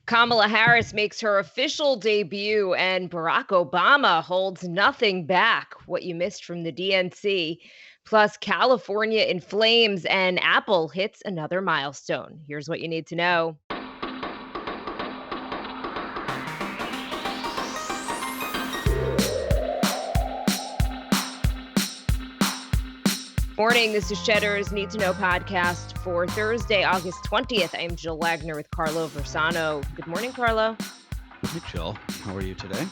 Kamala Harris makes her official debut, and Barack Obama holds nothing back. What you missed from the DNC. Plus, California in flames, and Apple hits another milestone. Here's what you need to know. Morning, this is Cheddar's Need to Know podcast for Thursday, August 20th. I am Jill Wagner with Carlo Versano. Good morning, Carlo. Hey, Jill. How are you today?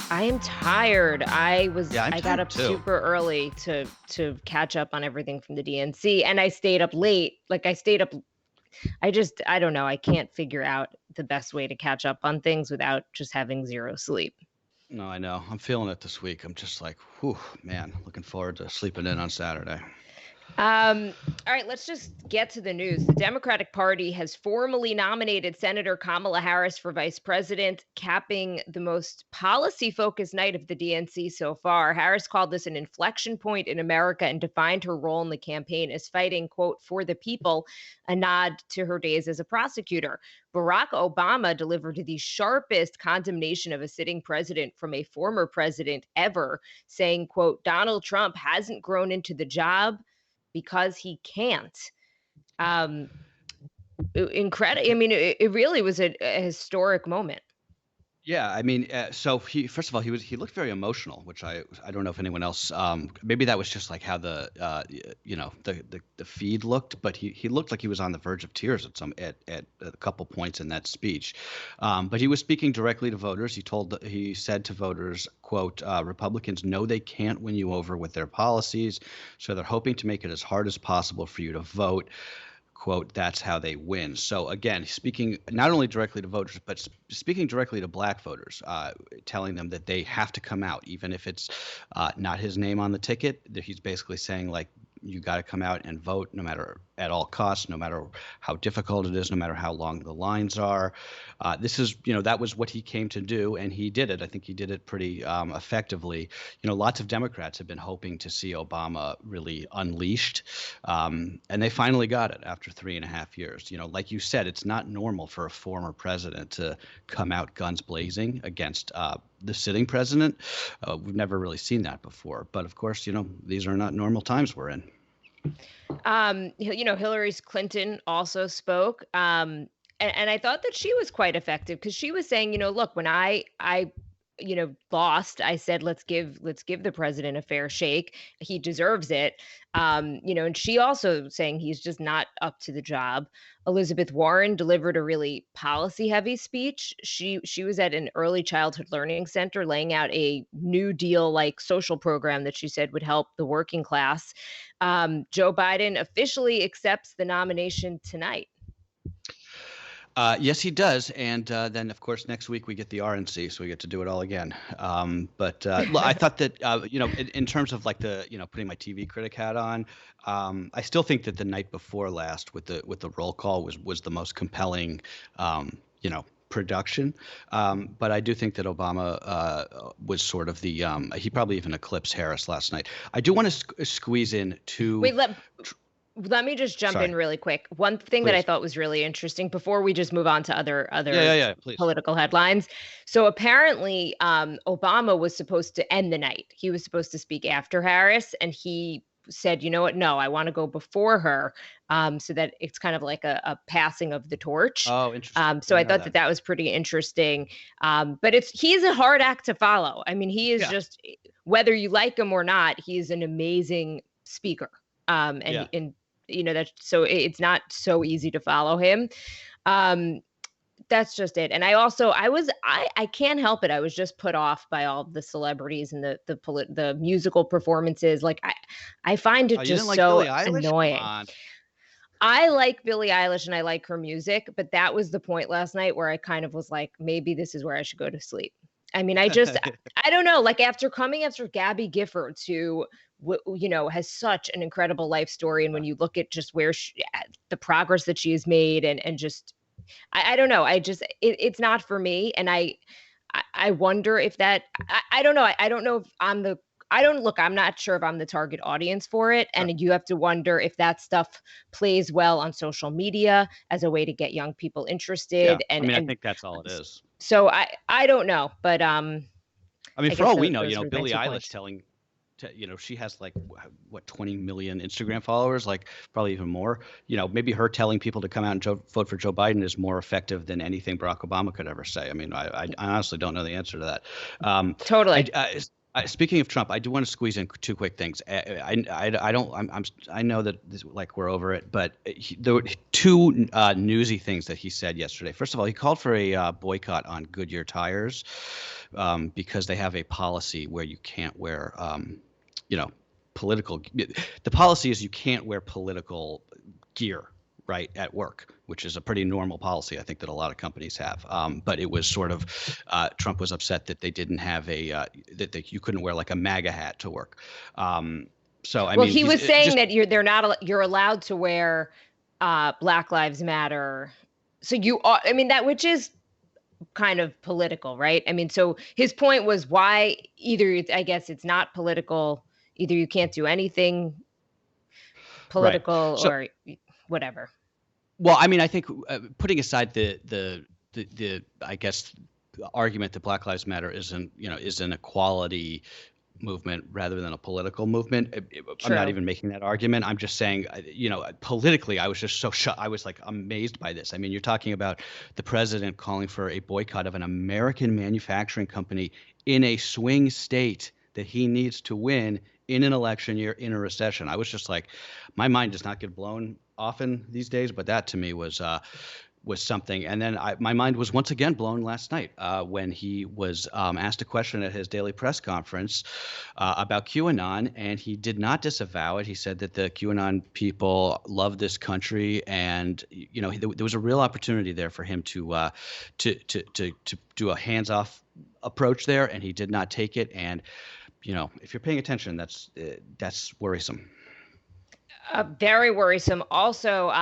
I am tired. I got up too. super early to catch up on everything from the DNC, and I stayed up late. I don't know. I can't figure out the best way to catch up on things without just having zero sleep. No, I know. I'm feeling it this week. I'm just like, whew, man, looking forward to sleeping in on Saturday. All right, let's just get to the news. The Democratic Party has formally nominated Senator Kamala Harris for vice president, capping the most policy-focused night of the DNC so far. Harris called this an inflection point in America and defined her role in the campaign as fighting, quote, for the people, a nod to her days as a prosecutor. Barack Obama delivered the sharpest condemnation of a sitting president from a former president ever, saying, quote, Donald Trump hasn't grown into the job because he can't. Incredible. I mean, it really was a historic moment. Yeah, I mean, so first of all, he looked very emotional, which I don't know if anyone else, maybe that was just like how the the feed looked, but he looked like he was on the verge of tears at a couple points in that speech. But he was speaking directly to voters. He said to voters, quote, Republicans know they can't win you over with their policies, so they're hoping to make it as hard as possible for you to vote. Quote, that's how they win. So again, speaking not only directly to voters, but speaking directly to black voters, telling them that they have to come out, even if it's not his name on the ticket. That he's basically saying, like, you got to come out and vote no matter at all costs, no matter how difficult it is, no matter how long the lines are. That was what he came to do, and he did it. I think he did it pretty effectively. Lots of Democrats have been hoping to see Obama really unleashed, and they finally got it after 3.5 years. Like you said, it's not normal for a former president to come out guns blazing against the sitting president. We've never really seen that before. But of course, these are not normal times we're in. Hillary Clinton also spoke. And I thought that she was quite effective because she was saying, look, when I lost, I said, let's give the president a fair shake. He deserves it. And she also saying he's just not up to the job. Elizabeth Warren delivered a really policy heavy speech. She was at an early childhood learning center laying out a New Deal like social program that she said would help the working class. Joe Biden officially accepts the nomination tonight. Yes, he does. And then, of course, next week we get the RNC, so we get to do it all again. But I thought that, in terms of like putting my TV critic hat on, I still think that the night before last with the roll call was the most compelling, production. But I do think that Obama was sort of he probably even eclipsed Harris last night. I do want to squeeze in two. Wait, let me just jump in really quick. One thing that I thought was really interesting before we just move on to other political headlines. So apparently, Obama was supposed to end the night. He was supposed to speak after Harris, and he said, you know what? No, I want to go before her, so that it's kind of like a passing of the torch. Oh, interesting. So I thought that was pretty interesting. But he's a hard act to follow. I mean, he is just, whether you like him or not, he's an amazing speaker. So it's not so easy to follow him. That's just it. And I can't help it. I was just put off by all the celebrities and the musical performances. Like I find it just so annoying. I like Billie Eilish and I like her music, but that was the point last night where I kind of was like, maybe this is where I should go to sleep. I mean, I don't know, like after Gabby Giffords, who has such an incredible life story. And when you look at just where the progress that she has made and just, I don't know, it's not for me. And I wonder if that, I don't know. I don't know if I'm I don't look, I'm not sure if I'm the target audience for it. Sure. And you have to wonder if that stuff plays well on social media as a way to get young people Yeah. interested. I mean, I And think that's all it is. so I don't know, but I mean, I for guess all we know, those were my Billie 2 Eilish points. telling, she has like what 20 million Instagram followers, like probably even more. Maybe her telling people to come out and vote for Joe Biden is more effective than anything Barack Obama could ever say. I mean, I honestly don't know the answer to that. Totally. Speaking of Trump, I do want to squeeze in two quick things. I don't I know that like we're over it, but there were two newsy things that he said yesterday. First of all, he called for a boycott on Goodyear tires because they have a policy where you can't wear you know, political. The policy is you can't wear political gear, right, at work, which is a pretty normal policy, I think, that a lot of companies have. But it was sort of Trump was upset that they didn't have you couldn't wear like a MAGA hat to work. So I Well, mean, he he's was saying just that you're allowed to wear Black Lives Matter. So you are, I mean, that, which is kind of political, right? I mean, so his point was why either, I guess it's not political, either you can't do anything right. political So or whatever. well, I mean, I think putting aside the I guess argument that Black Lives Matter is an equality movement rather than a political movement. I'm not True. even making that argument. I'm just saying, politically, I was just so shocked. I was like amazed by this. I mean, you're talking about the president calling for a boycott of an American manufacturing company in a swing state that he needs to win in an election year in a recession. I was just like, my mind does not get blown often these days, but that to me was something. And then my mind was once again blown last night when he was asked a question at his daily press conference about QAnon, and he did not disavow it. He said that the QAnon people love this country, and there was a real opportunity there for him to do a hands-off approach there, and he did not take it. And if you're paying attention, that's worrisome. Very worrisome. Also,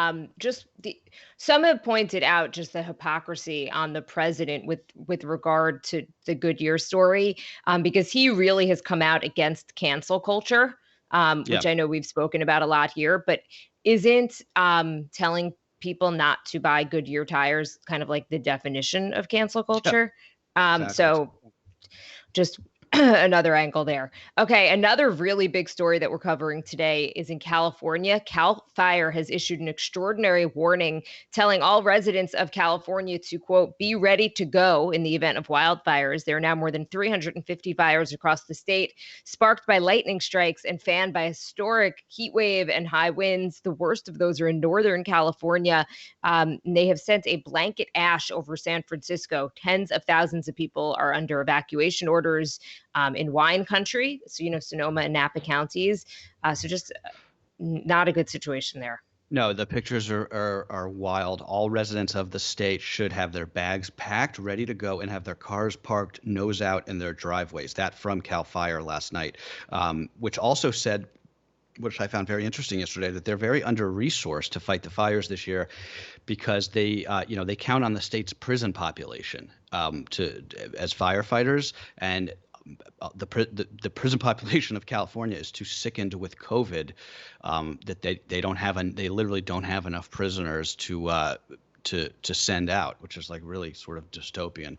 some have pointed out just the hypocrisy on the president with regard to the Goodyear story, because he really has come out against cancel culture, Yeah. which I know we've spoken about a lot here, but isn't telling people not to buy Goodyear tires kind of like the definition of cancel Yeah. culture? Exactly. So just another angle there. Okay, another really big story that we're covering today is in California. Cal Fire has issued an extraordinary warning telling all residents of California to, quote, be ready to go in the event of wildfires. There are now more than 350 fires across the state, sparked by lightning strikes and fanned by historic heat wave and high winds. The worst of those are in Northern California. They have sent a blanket ash over San Francisco. Tens of thousands of people are under evacuation orders in wine country, so Sonoma and Napa counties. So just not a good situation there. No, the pictures are wild. All residents of the state should have their bags packed, ready to go, and have their cars parked nose out in their driveways. That from Cal Fire last night, which also said, which I found very interesting yesterday, that they're very under-resourced to fight the fires this year because they count on the state's prison population as firefighters, and the prison population of California is too sickened with COVID that they literally don't have enough prisoners to send out, which is like really sort of dystopian.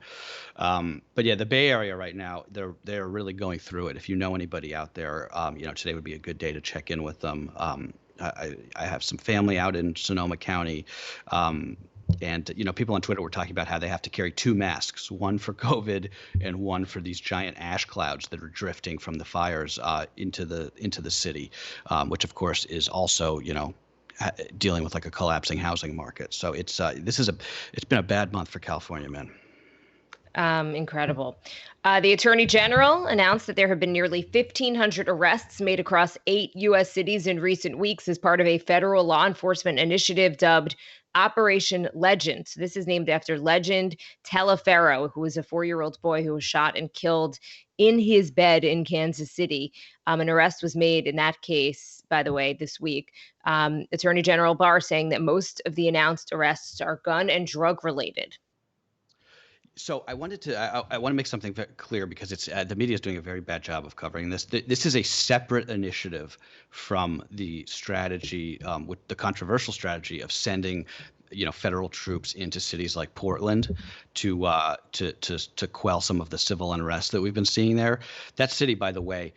But yeah, the Bay Area right now, they're really going through it. If you know anybody out there, today would be a good day to check in with them. I have some family out in Sonoma County. And people on Twitter were talking about how they have to carry two masks, one for COVID and one for these giant ash clouds that are drifting from the fires into the city, which of course is also dealing with like a collapsing housing market. So it's been a bad month for California, man. Incredible. The Attorney General announced that there have been nearly 1,500 arrests made across 8 U.S. cities in recent weeks as part of a federal law enforcement initiative dubbed Operation Legend. So this is named after Legend Teleferro, who was a 4-year-old boy who was shot and killed in his bed in Kansas City. An arrest was made in that case, by the way, this week. Attorney General Barr saying that most of the announced arrests are gun and drug related. So I want to make something very clear because it's the media is doing a very bad job of covering this. This is a separate initiative from the strategy, with the controversial strategy of sending, federal troops into cities like Portland to quell some of the civil unrest that we've been seeing there. That city, by the way,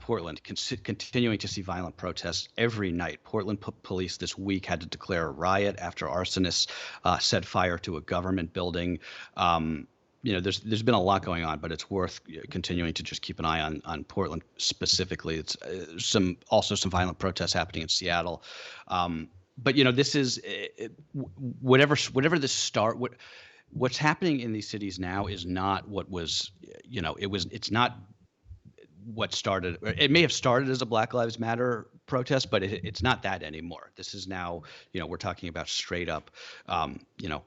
Portland, continuing to see violent protests every night. Portland police this week had to declare a riot after arsonists set fire to a government building. There's been a lot going on, but it's worth continuing to just keep an eye on Portland specifically. It's some violent protests happening in Seattle. But this is whatever this what's happening in these cities now is not what was, it's not what started. It may have started as a Black Lives Matter protest, but it's not that anymore. This is now, we're talking about straight up,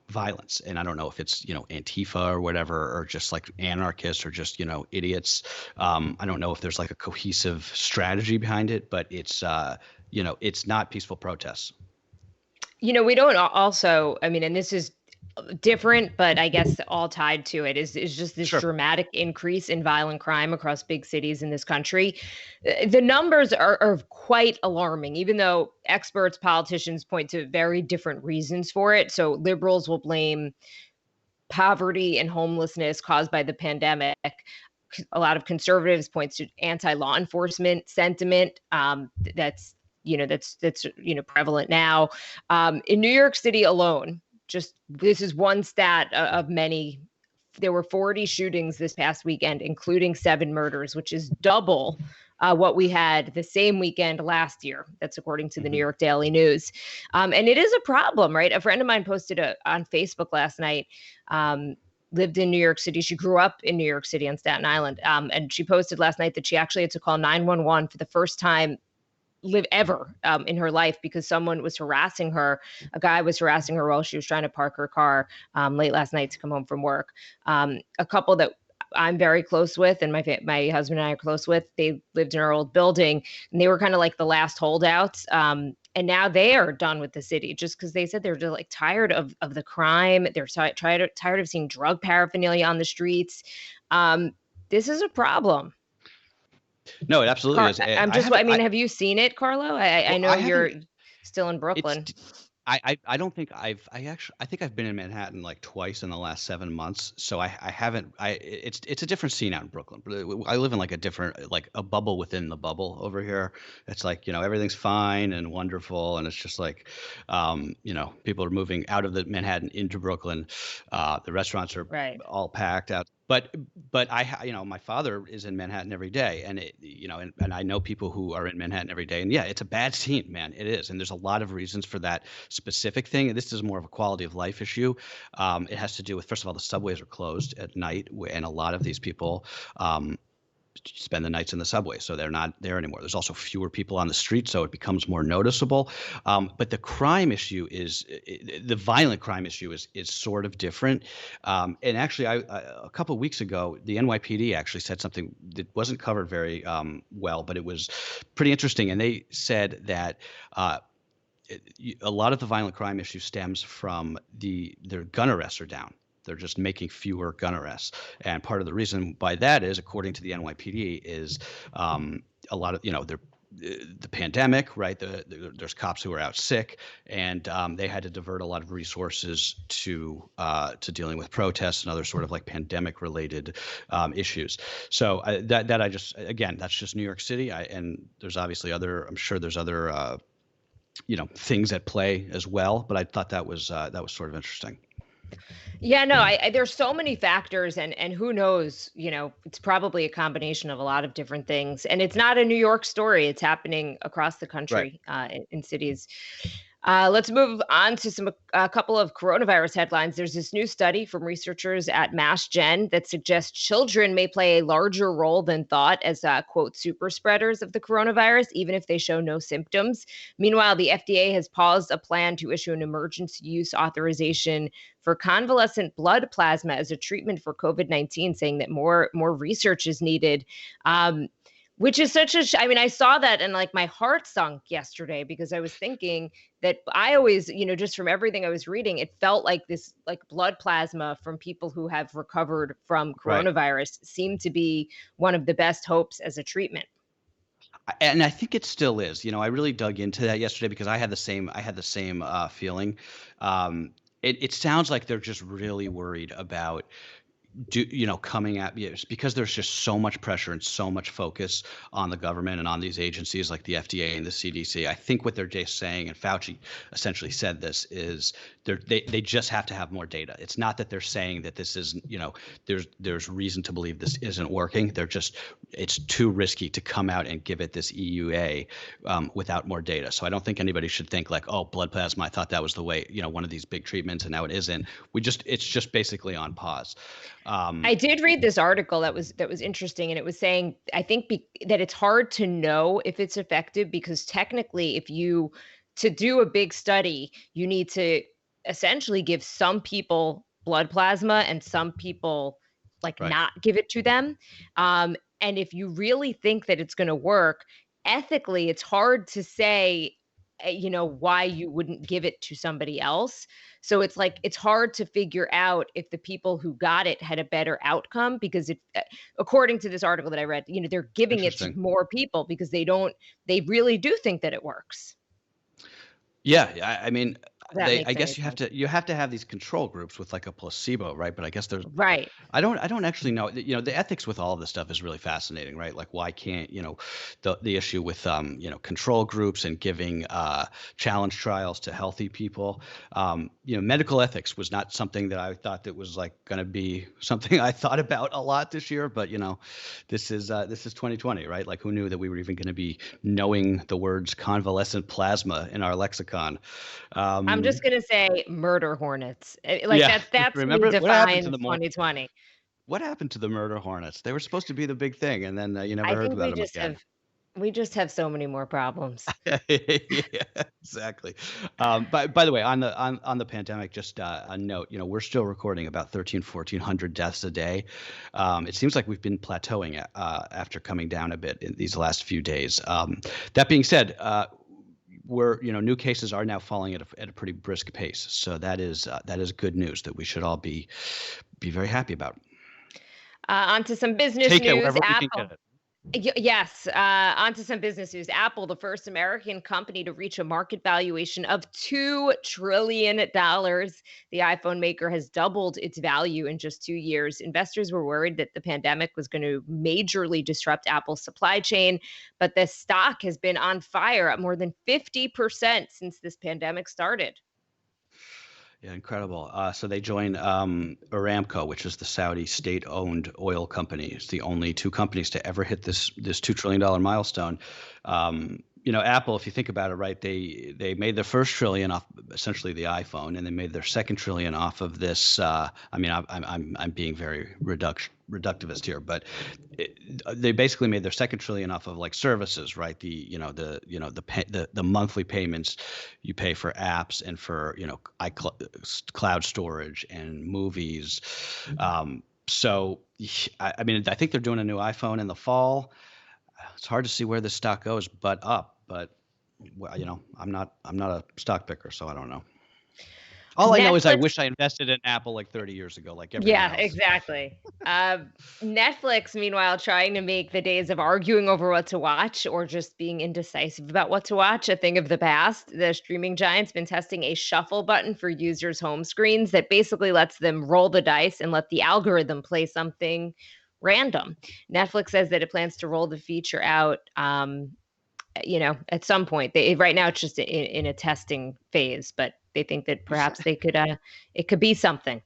violence. And I don't know if it's, Antifa or whatever, or just like anarchists or just, idiots. I don't know if there's like a cohesive strategy behind it, but it's not peaceful protests. We don't also, I mean, and this is different, but I guess all tied to it is just this Sure. dramatic increase in violent crime across big cities in this country. The numbers are quite alarming, even though experts, politicians point to very different reasons for it. So liberals will blame poverty and homelessness caused by the pandemic. A lot of conservatives point to anti-law enforcement sentiment. That's prevalent now. In New York City alone, this is one stat of many. There were 40 shootings this past weekend, including 7 murders, which is double what we had the same weekend last year. That's according to the New York Daily News. And it is a problem, right? A friend of mine posted on Facebook last night, lived in New York City. She grew up in New York City on Staten Island. And she posted last night that she actually had to call 911 for the first time ever in her life because someone was harassing her. A guy was harassing her while she was trying to park her car late last night to come home from work. A couple that I'm very close with and my husband and I are close with, they lived in our old building and they were kind of like the last holdouts. And now they are done with the city just because they said they're just like tired of the crime. They're tired of seeing drug paraphernalia on the streets. This is a problem. No, it absolutely is. Have you seen it, Carlo? I know you're still in Brooklyn. I don't think I think I've been in Manhattan like twice in the last 7 months. So I haven't, it's a different scene out in Brooklyn. I live in like a different, like a bubble within the bubble over here. It's like, everything's fine and wonderful. And it's just like, people are moving out of the Manhattan into Brooklyn. The restaurants are all packed out. But my father is in Manhattan every day, and and I know people who are in Manhattan every day, and yeah, it's a bad scene, man. It is, and there's a lot of reasons for that specific thing. And this is more of a quality of life issue. It has to do with, first of all, the subways are closed at night, and a lot of these people spend the nights in the subway, so they're not there anymore. There's also fewer people on the street, so it becomes more noticeable. But the crime issue the violent crime issue is sort of different. And actually, a couple of weeks ago, the NYPD actually said something that wasn't covered very well, but it was pretty interesting. And they said that a lot of the violent crime issue stems from their gun arrests are down. They're just making fewer gun arrests. And part of the reason by that is, according to the NYPD, is a lot of, the pandemic, right? There's cops who are out sick, and they had to divert a lot of resources to dealing with protests and other sort of like pandemic related issues. So that's just New York City. And there's obviously I'm sure there's other, things at play as well. But I thought that was sort of interesting. Yeah, no, there's so many factors and who knows, it's probably a combination of a lot of different things. And it's not a New York story. It's happening across the country, in cities. Let's move on to a couple of coronavirus headlines. There's this new study from researchers at Mass Gen that suggests children may play a larger role than thought as, quote, super spreaders of the coronavirus, even if they show no symptoms. Meanwhile, the FDA has paused a plan to issue an emergency use authorization for convalescent blood plasma as a treatment for COVID-19, saying that more research is needed. Which is such a I mean, I saw that and, like, my heart sunk yesterday because I was thinking that I always, just from everything I was reading, it felt like this, like, blood plasma from people who have recovered from Right. coronavirus seemed to be one of the best hopes as a treatment. And I think it still is. I really dug into that yesterday because I had the same feeling. It sounds like they're just really worried about coming at you because there's just so much pressure and so much focus on the government and on these agencies like the FDA and the CDC. I think what they're just saying, and Fauci essentially said this, is they just have to have more data. It's not that they're saying that this isn't, there's reason to believe this isn't working. It's too risky to come out and give it this EUA without more data. So I don't think anybody should think like, oh, blood plasma, I thought that was the way, one of these big treatments, and now it isn't. It's just basically on pause. I did read this article that was interesting, and it was saying I think that it's hard to know if it's effective because technically, if you to do a big study, you need to essentially give some people blood plasma and some people like Right. not give it to them. And if you really think that it's going to work, ethically, it's hard to say, why you wouldn't give it to somebody else. So it's like it's hard to figure out if the people who got it had a better outcome because according to this article that I read, they're giving it to Interesting. more people because they really do think that it works. Yeah, I mean, If that I makes any guess you have sense. to have these control groups with like a placebo, right? But I guess there's Right. I don't actually know. The ethics with all of this stuff is really fascinating, right? Like why can't, the issue with control groups and giving challenge trials to healthy people. Medical ethics was not something that I thought that was like going to be something I thought about a lot this year, but this is 2020, right? Like who knew that we were even going to be knowing the words convalescent plasma in our lexicon. I'm Um, just gonna say murder hornets. Like yeah, that to me remember what happened to defines the 2020. What happened to the murder hornets? They were supposed to be the big thing, and then, you never I heard think about them again. we just have so many more problems. Yeah, exactly. By the way, on the pandemic, just, a note, we're still recording about 1,400 deaths a day. It seems like we've been plateauing, after coming down a bit in these last few days. That being said, new cases are now falling at a pretty brisk pace. So that is good news that we should all be very happy about. Onto some business Take it news. wherever we can get Apple. it. Yes, onto some business news. Apple, the first American company to reach a market valuation of $2 trillion. The iPhone maker has doubled its value in just 2 years. Investors were worried that the pandemic was going to majorly disrupt Apple's supply chain, but the stock has been on fire at more than 50% since this pandemic started. Yeah, incredible. So they joined Aramco, which is the Saudi state-owned oil company. It's the only two companies to ever hit this $2 trillion milestone. Apple, if you think about it, right? They made their first trillion off essentially the iPhone, and they made their second trillion off of this. I mean, I'm being very reductivist here, but they basically made their second trillion off of like services, right? The monthly payments you pay for apps and for cloud storage and movies. So I mean, I think they're doing a new iPhone in the fall. It's hard to see where the stock goes, but up. But well, I'm not a stock picker, so I don't know. All I know is I Netflix. wish I invested in Apple like 30 years ago, like everyone Yeah, else. exactly. Netflix, meanwhile, trying to make the days of arguing over what to watch or just being indecisive about what to watch a thing of the past. The streaming giant's been testing a shuffle button for users' home screens that basically lets them roll the dice and let the algorithm play something random. Netflix says that it plans to roll the feature out, at some point. Right now it's just in a testing phase, but they think that You said, perhaps it could be something.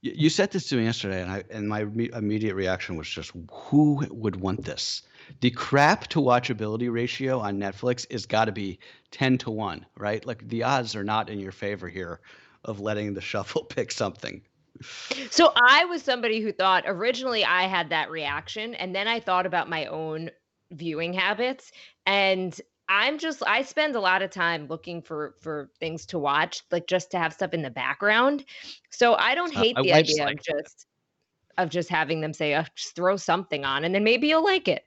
you said this to me yesterday, and my immediate reaction was just, who would want this? The crap to watchability ratio on Netflix is got to be 10 to 1, right? Like the odds are not in your favor here of letting the shuffle pick something. So I was somebody who thought originally I had that reaction, and then I thought about my own viewing habits, and I spend a lot of time looking for things to watch, like just to have stuff in the background. So I don't hate My the wife's idea like, of just having them say, just throw something on, and then maybe you'll like it.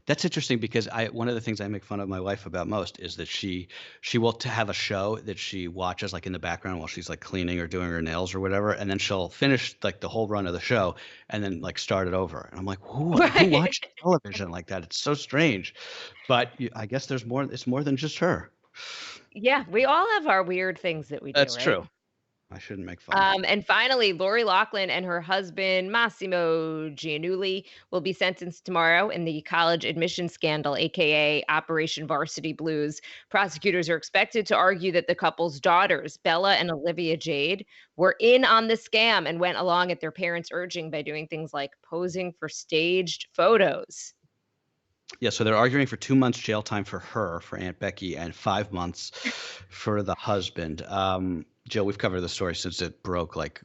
That's interesting because one of the things I make fun of my wife about most is that she will have a show that she watches like in the background while she's like cleaning or doing her nails or whatever, and then she'll finish like the whole run of the show and then like start it over. And I'm like, who Right. watches television like that? It's so strange. But I guess there's more. It's more than just her. Yeah, we all have our weird things that we do, That's right? true. I shouldn't make fun. And finally, Lori Loughlin and her husband Massimo Giannulli will be sentenced tomorrow in the college admission scandal, aka Operation Varsity Blues. Prosecutors are expected to argue that the couple's daughters, Bella and Olivia Jade, were in on the scam and went along at their parents' urging by doing things like posing for staged photos. Yeah, so they're arguing for 2 months jail time for her, for Aunt Becky, and 5 months for the husband. Jill, we've covered the story since it broke like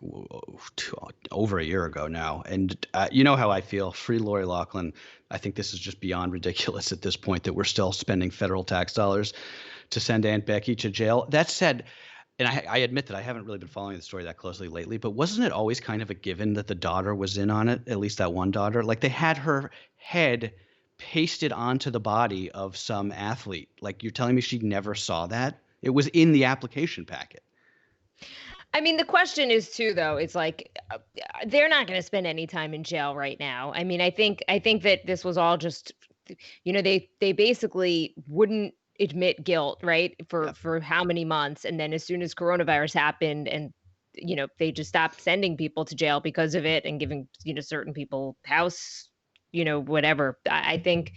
over a year ago now. And you know how I feel. Free Lori Loughlin. I think this is just beyond ridiculous at this point that we're still spending federal tax dollars to send Aunt Becky to jail. That said, and I admit that I haven't really been following the story that closely lately, but wasn't it always kind of a given that the daughter was in on it, at least that one daughter? Like they had her head pasted onto the body of some athlete. Like you're telling me she never saw that? It was in the application packet. I mean, the question is too, though. It's like they're not going to spend any time in jail right now. I mean, I think that this was all just, they basically wouldn't admit guilt, right? Yeah. For how many months, and then as soon as coronavirus happened, and they just stopped sending people to jail because of it, and giving certain people house, whatever. I think,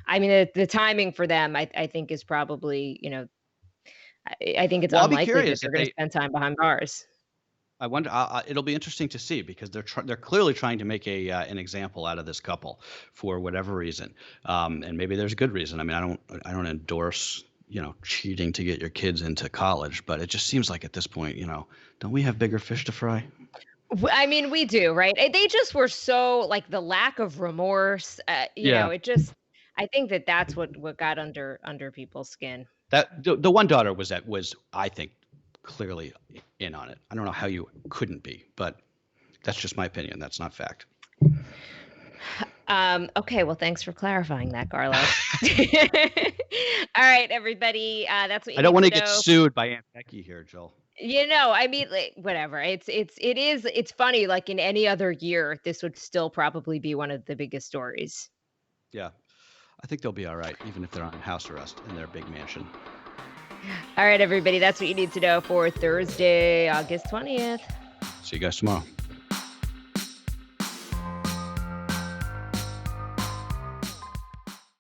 I mean, the timing for them, I think is probably, I think it's Well, I'll be unlikely that curious they're if going to they. spend time behind bars. I wonder. It'll be interesting to see because they're clearly trying to make an example out of this couple for whatever reason, and maybe there's a good reason. I mean, I don't endorse cheating to get your kids into college, but it just seems like at this point, don't we have bigger fish to fry? I mean, we do, right? They just were so like the lack of remorse. Yeah. It just. I think that that's what got under people's skin. That the one daughter was I think clearly in on it. I don't know how you couldn't be, but that's just my opinion. That's not fact. Okay, well, thanks for clarifying that, Carlos. All right, everybody. That's what you I don't need want to to get know. sued by Aunt Becky here, Joel. I mean, like, whatever. It's funny. Like in any other year, this would still probably be one of the biggest stories. Yeah, I think they'll be all right, even if they're on house arrest in their big mansion. All right, everybody. That's what you need to know for Thursday, August 20th. See you guys tomorrow.